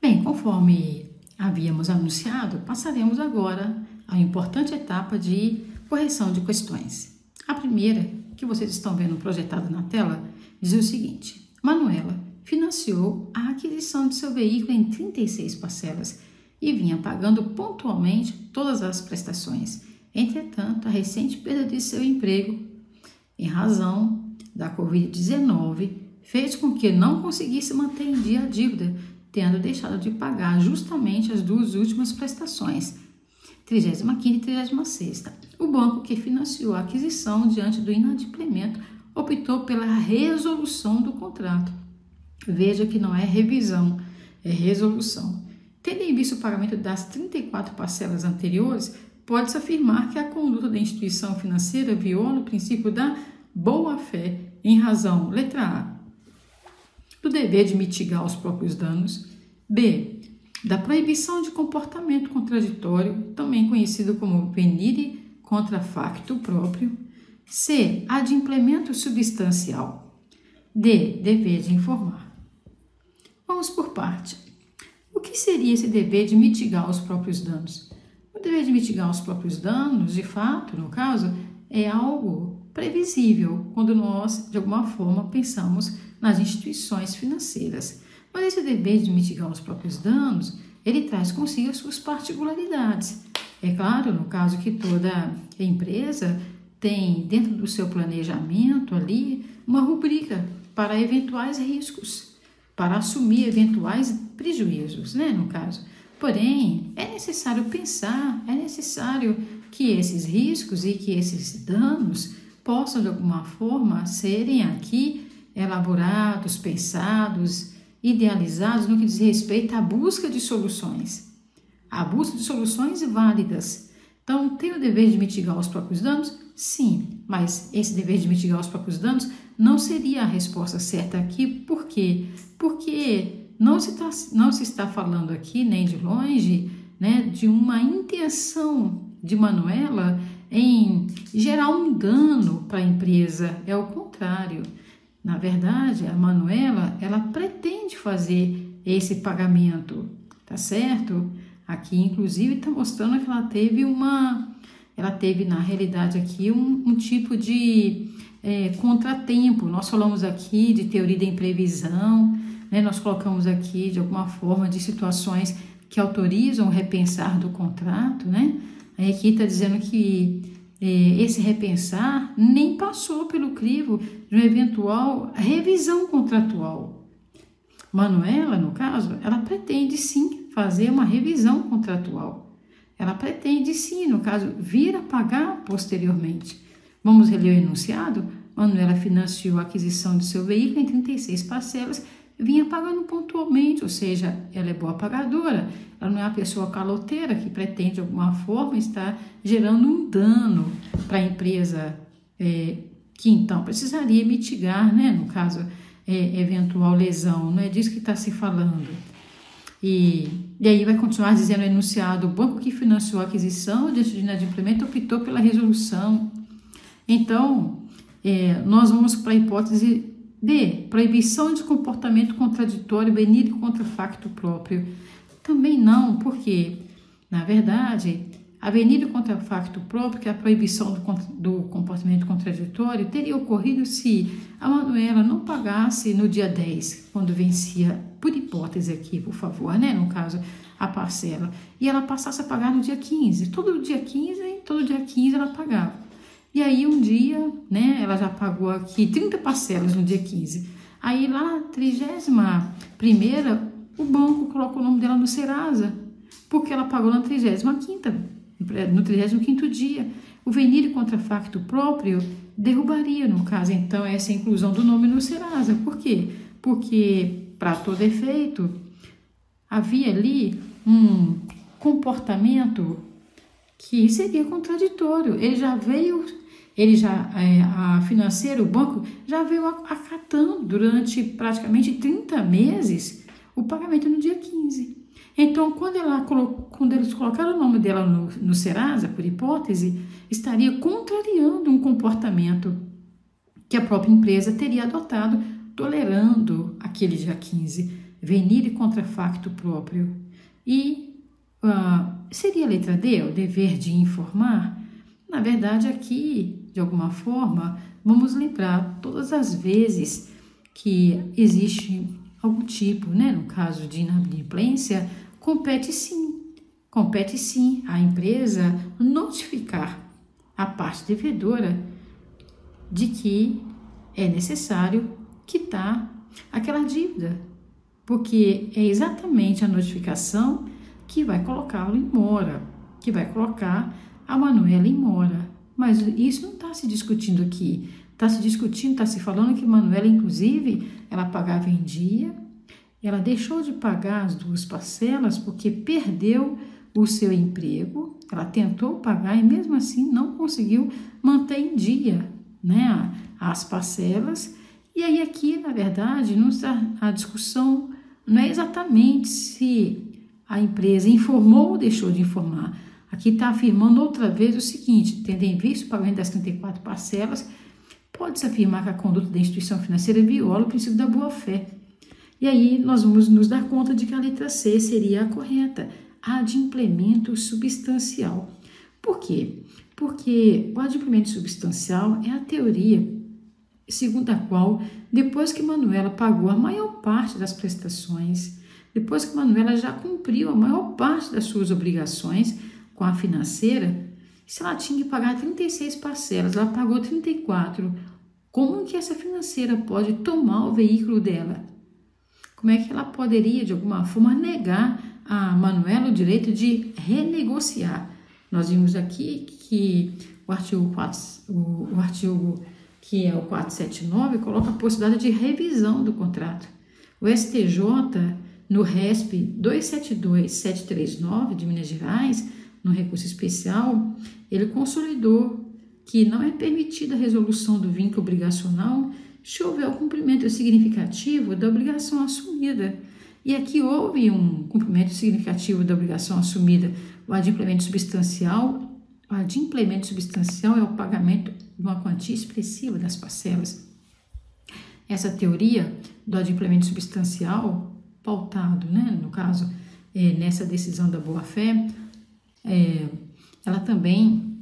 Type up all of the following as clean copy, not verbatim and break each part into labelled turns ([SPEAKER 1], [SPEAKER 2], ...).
[SPEAKER 1] Bem, conforme havíamos anunciado, passaremos agora à importante etapa de correção de questões. A primeira, que vocês estão vendo projetada na tela, diz o seguinte: Manuela financiou a aquisição de seu veículo em 36 parcelas e vinha pagando pontualmente todas as prestações. Entretanto, a recente perda de seu emprego, em razão da Covid-19, fez com que não conseguisse manter em dia a dívida, tendo deixado de pagar justamente as duas últimas prestações, 35ª e 36ª. O banco que financiou a aquisição diante do inadimplemento optou pela resolução do contrato. Veja que não é revisão, é resolução. Tendo em vista o pagamento das 34 parcelas anteriores, pode-se afirmar que a conduta da instituição financeira viola o princípio da boa-fé em razão, letra A, do dever de mitigar os próprios danos, B, da proibição de comportamento contraditório, também conhecido como venire contra facto próprio, C, adimplemento substancial, D, dever de informar. Vamos por parte. O que seria esse dever de mitigar os próprios danos? O dever de mitigar os próprios danos, de fato, no caso, é algo previsível quando nós, de alguma forma, pensamos nas instituições financeiras. Mas esse dever de mitigar os próprios danos, ele traz consigo as suas particularidades. É claro, no caso que toda empresa tem dentro do seu planejamento ali uma rubrica para eventuais riscos, para assumir eventuais prejuízos, né, no caso. Porém, é necessário pensar, é necessário que esses riscos e que esses danos possam, de alguma forma, serem aqui elaborados, pensados, idealizados no que diz respeito à busca de soluções. A busca de soluções válidas. Então, tem o dever de mitigar os próprios danos? Sim, mas esse dever de mitigar os próprios danos não seria a resposta certa aqui. Por quê? Porque não se está falando aqui, nem de longe, né, de uma intenção de Manuela em gerar um dano para a empresa. É o contrário. Na verdade, a Manuela, ela pretende fazer esse pagamento, tá certo? Aqui, inclusive, está mostrando que ela teve, na realidade, aqui um tipo de contratempo. Nós falamos aqui de teoria da imprevisão, né? Nós colocamos aqui, de alguma forma, de situações que autorizam o repensar do contrato, né? Aí aqui está dizendo que esse repensar nem passou pelo crivo de uma eventual revisão contratual. Manuela, no caso, ela pretende sim fazer uma revisão contratual. Ela pretende sim, no caso, vir a pagar posteriormente. Vamos reler o enunciado? Manuela financiou a aquisição de seu veículo em 36 parcelas, vinha pagando pontualmente, ou seja, ela é boa pagadora, ela não é uma pessoa caloteira que pretende de alguma forma estar gerando um dano para a empresa que então precisaria mitigar, né, no caso, eventual lesão, não é disso que está se falando. E aí vai continuar dizendo o enunciado: o banco que financiou a aquisição diante de inadimplemento optou pela resolução. Então, nós vamos para a hipótese D, proibição de comportamento contraditório venire contra facto próprio. Também não, porque, na verdade, a venire contra facto próprio, que é a proibição do comportamento contraditório, teria ocorrido se a Manuela não pagasse no dia 10, quando vencia, por hipótese aqui, por favor, né, no caso, a parcela, e ela passasse a pagar no dia 15. Todo dia 15 ela pagava. E aí um dia, né, ela já pagou aqui 30 parcelas no dia 15. Aí lá na 31ª, o banco coloca o nome dela no Serasa, porque ela pagou na 35ª, no 35º dia. O venire contra facto próprio derrubaria, no caso, então, essa inclusão do nome no Serasa. Por quê? Porque, para todo efeito, havia ali um comportamento que seria contraditório. A financeira, o banco, já veio acatando durante praticamente 30 meses o pagamento no dia 15. Então, quando eles colocaram o nome dela no Serasa, por hipótese, estaria contrariando um comportamento que a própria empresa teria adotado, tolerando aquele dia 15. venire contra facto próprio. E seria a letra D, o dever de informar? Na verdade, aqui, de alguma forma, vamos lembrar todas as vezes que existe algum tipo, no caso de inadimplência, compete sim à empresa notificar a parte devedora de que é necessário quitar aquela dívida, porque é exatamente a notificação que vai colocá-lo em mora, que vai colocar a Manuela em mora. Mas isso não está se discutindo aqui. Está se falando que Manuela, inclusive, ela pagava em dia, ela deixou de pagar as 2 parcelas porque perdeu o seu emprego, ela tentou pagar e mesmo assim não conseguiu manter em dia, as parcelas. E aí aqui, na verdade, a discussão não é exatamente se a empresa informou ou deixou de informar. Aqui está afirmando outra vez o seguinte: tendo em vista o pagamento das 34 parcelas, pode-se afirmar que a conduta da instituição financeira viola o princípio da boa-fé. E aí nós vamos nos dar conta de que a letra C seria a correta, a adimplemento substancial. Por quê? Porque o adimplemento substancial é a teoria segundo a qual, depois que Manuela pagou a maior parte das prestações, depois que Manuela já cumpriu a maior parte das suas obrigações com a financeira, se ela tinha que pagar 36 parcelas, ela pagou 34, como que essa financeira pode tomar o veículo dela? Como é que ela poderia, de alguma forma, negar a Manuela o direito de renegociar? Nós vimos aqui que o artigo que é o 479, coloca a possibilidade de revisão do contrato. O STJ, no RESP 272.739 de Minas Gerais, no recurso especial, ele consolidou que não é permitida a resolução do vínculo obrigacional se houver o cumprimento significativo da obrigação assumida. E aqui houve um cumprimento significativo da obrigação assumida. O adimplemento substancial é o pagamento de uma quantia expressiva das parcelas. Essa teoria do adimplemento substancial, pautado, no caso, nessa decisão da boa-fé, ela também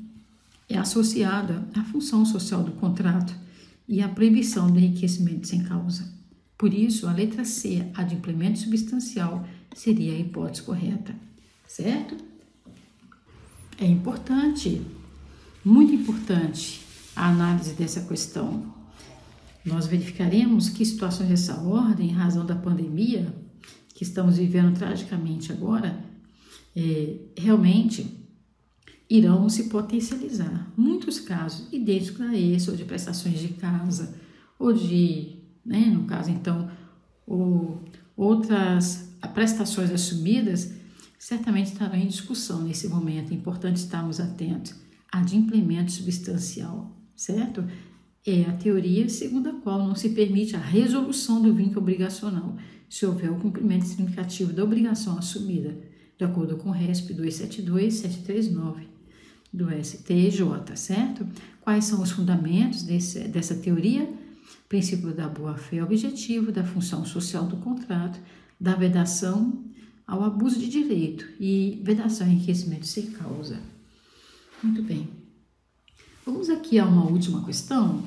[SPEAKER 1] é associada à função social do contrato e à proibição do enriquecimento sem causa. Por isso, a letra C, adimplemento substancial, seria a hipótese correta, certo? É importante, muito importante, a análise dessa questão. Nós verificaremos que situações dessa ordem, em razão da pandemia, que estamos vivendo tragicamente agora, realmente irão se potencializar. Muitos casos idênticos a esse, ou de prestações de casa, ou de, no caso então, outras prestações assumidas, certamente estarão em discussão nesse momento. É importante estarmos atentos. Adimplemento substancial, certo? É a teoria segundo a qual não se permite a resolução do vínculo obrigacional se houver o cumprimento significativo da obrigação assumida, de acordo com o RESP 272.739 do STJ, certo? Quais são os fundamentos dessa teoria? Princípio da boa-fé objetivo, da função social do contrato, da vedação ao abuso de direito e vedação ao enriquecimento sem causa. Muito bem. Vamos aqui a uma última questão.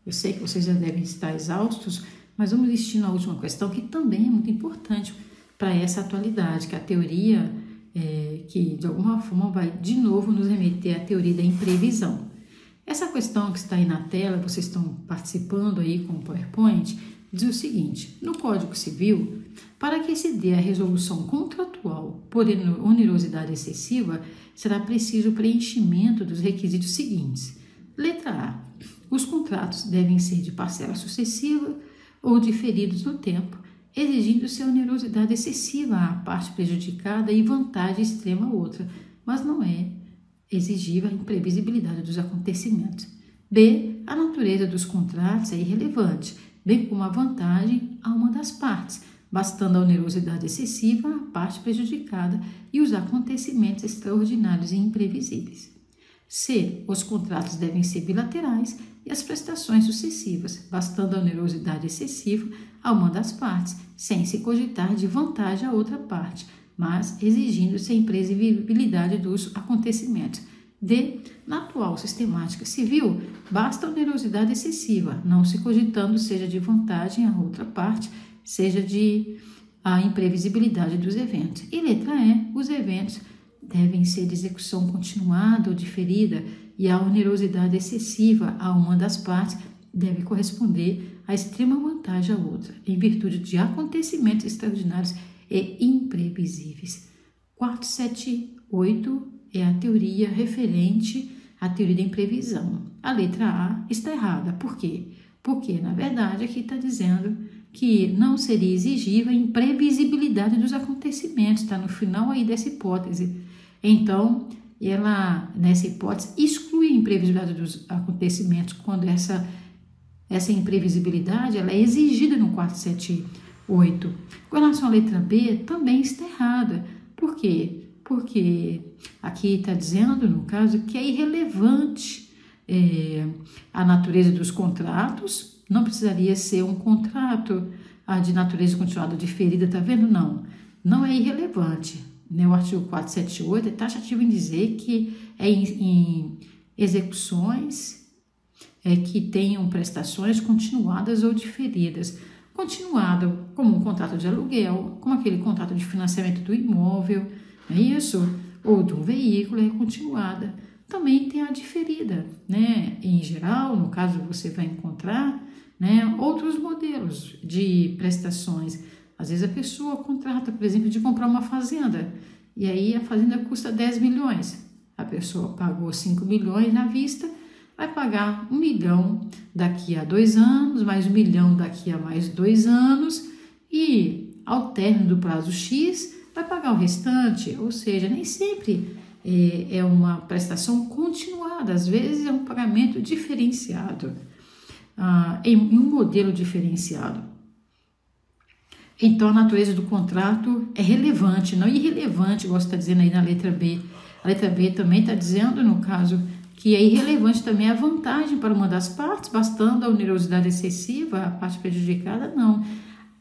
[SPEAKER 1] Eu sei que vocês já devem estar exaustos, mas vamos insistir na última questão, que também é muito importante para essa atualidade, que é a teoria que, de alguma forma, vai de novo nos remeter à teoria da imprevisão. Essa questão que está aí na tela, vocês estão participando aí com o PowerPoint, diz o seguinte: no Código Civil, para que se dê a resolução contratual por onerosidade excessiva, será preciso o preenchimento dos requisitos seguintes. Letra A. Os contratos devem ser de parcela sucessiva ou diferidos no tempo, exigindo-se a onerosidade excessiva à parte prejudicada e vantagem extrema à outra, mas não é exigível a imprevisibilidade dos acontecimentos. B. A natureza dos contratos é irrelevante, bem como a vantagem a uma das partes, bastando a onerosidade excessiva à parte prejudicada e os acontecimentos extraordinários e imprevisíveis. C. Os contratos devem ser bilaterais, e as prestações sucessivas, bastando a onerosidade excessiva a uma das partes, sem se cogitar de vantagem à outra parte, mas exigindo-se a imprevisibilidade dos acontecimentos. D. Na atual sistemática civil, basta a onerosidade excessiva, não se cogitando seja de vantagem à outra parte, seja de a imprevisibilidade dos eventos. E letra E. Os eventos devem ser de execução continuada ou diferida e a onerosidade excessiva a uma das partes deve corresponder à extrema vantagem à outra, em virtude de acontecimentos extraordinários e imprevisíveis. 478 é a teoria referente à teoria da imprevisão. A letra A está errada. Por quê? Porque, na verdade, aqui está dizendo que não seria exigível a imprevisibilidade dos acontecimentos, está no final aí dessa hipótese. Então, ela, nessa hipótese, exclui a imprevisibilidade dos acontecimentos quando essa imprevisibilidade ela é exigida no 478. Com relação à letra B, também está errada. Por quê? Porque aqui está dizendo, no caso, que é irrelevante a natureza dos contratos, não precisaria ser um contrato de natureza continuada diferida, tá vendo? Não é irrelevante. Né? O artigo 478 é taxativo em dizer que é em execuções que tenham prestações continuadas ou diferidas. Continuado como um contrato de aluguel, como aquele contrato de financiamento do imóvel, não é isso? Ou de um veículo, é continuada. Também tem a diferida, né? Em geral, no caso, você vai encontrar, né, outros modelos de prestações. Às vezes a pessoa contrata, por exemplo, de comprar uma fazenda, e aí a fazenda custa 10 milhões. A pessoa pagou 5 milhões à vista, vai pagar 1 milhão daqui a 2 anos, mais 1 milhão daqui a mais 2 anos, e ao término do prazo X, vai pagar o restante. Ou seja, nem sempre é uma prestação continuada, às vezes é um pagamento diferenciado, em um modelo diferenciado. Então, a natureza do contrato é relevante, não irrelevante, igual você está dizendo aí na letra B. A letra B também está dizendo, no caso, que é irrelevante também a vantagem para uma das partes, bastando a onerosidade excessiva, a parte prejudicada, não.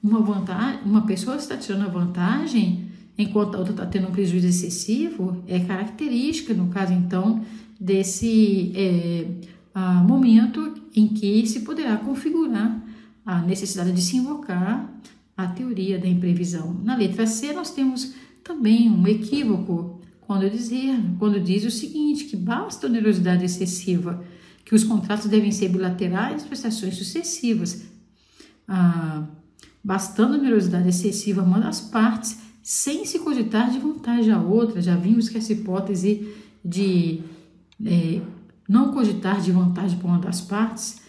[SPEAKER 1] Uma pessoa está tirando a vantagem, enquanto a outra está tendo um prejuízo excessivo, é característica, no caso, então, desse momento em que se poderá configurar a necessidade de se invocar a teoria da imprevisão. Na letra C, nós temos também um equívoco quando diz o seguinte, que basta a onerosidade excessiva, que os contratos devem ser bilaterais, prestações sucessivas. Bastando a onerosidade excessiva a uma das partes, sem se cogitar de vantagem à outra. Já vimos que essa hipótese de não cogitar de vantagem para uma das partes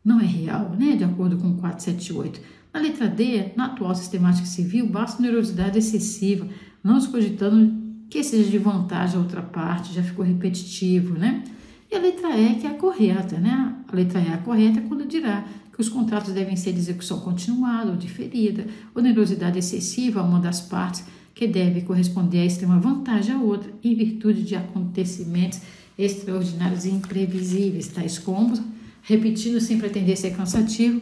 [SPEAKER 1] não é real, né? De acordo com o 478. Na letra D, na atual sistemática civil, basta onerosidade excessiva, não se cogitando que seja de vantagem a outra parte, já ficou repetitivo, né? E a letra E, que é a correta, né? A letra E é a correta quando dirá que os contratos devem ser de execução continuada ou diferida, onerosidade excessiva a uma das partes, que deve corresponder à extrema vantagem à outra, em virtude de acontecimentos extraordinários e imprevisíveis, tais como, repetindo sem pretender ser cansativo,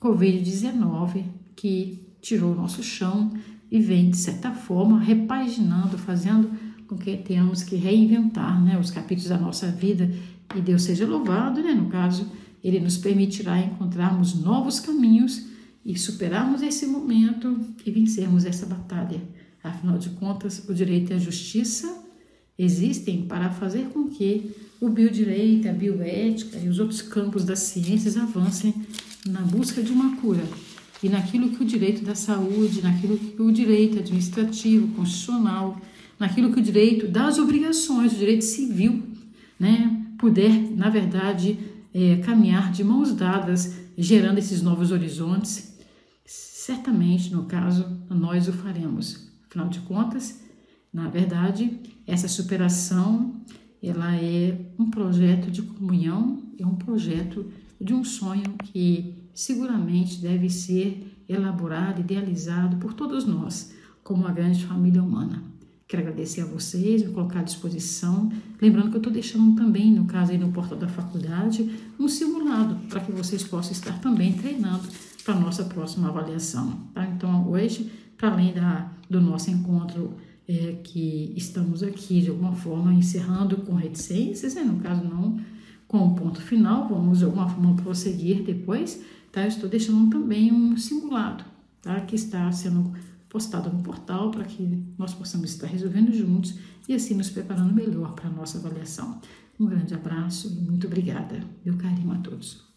[SPEAKER 1] Covid-19, que tirou o nosso chão e vem, de certa forma, repaginando, fazendo com que tenhamos que reinventar, né, os capítulos da nossa vida, e Deus seja louvado, né, no caso, Ele nos permitirá encontrarmos novos caminhos e superarmos esse momento e vencermos essa batalha. Afinal de contas, o direito e a justiça existem para fazer com que o biodireito, a bioética e os outros campos das ciências avancem na busca de uma cura e naquilo que o direito da saúde, naquilo que o direito administrativo, constitucional, naquilo que o direito das obrigações, o direito civil, né, puder, na verdade, caminhar de mãos dadas, gerando esses novos horizontes, certamente, no caso, nós o faremos. Afinal de contas, na verdade, essa superação, ela é um projeto de comunhão, é um projeto de um sonho que seguramente deve ser elaborado, idealizado por todos nós, como uma grande família humana. Quero agradecer a vocês, me colocar à disposição. Lembrando que eu estou deixando também, no caso aí no portal da faculdade, um simulado para que vocês possam estar também treinando para a nossa próxima avaliação. Tá? Então, hoje, para além do nosso encontro, que estamos aqui, de alguma forma, encerrando com reticências, no caso não com um ponto final, vamos de alguma forma prosseguir depois, tá? Eu estou deixando também um simulado, tá? Que está sendo postado no portal para que nós possamos estar resolvendo juntos e assim nos preparando melhor para a nossa avaliação. Um grande abraço e muito obrigada. Meu carinho a todos.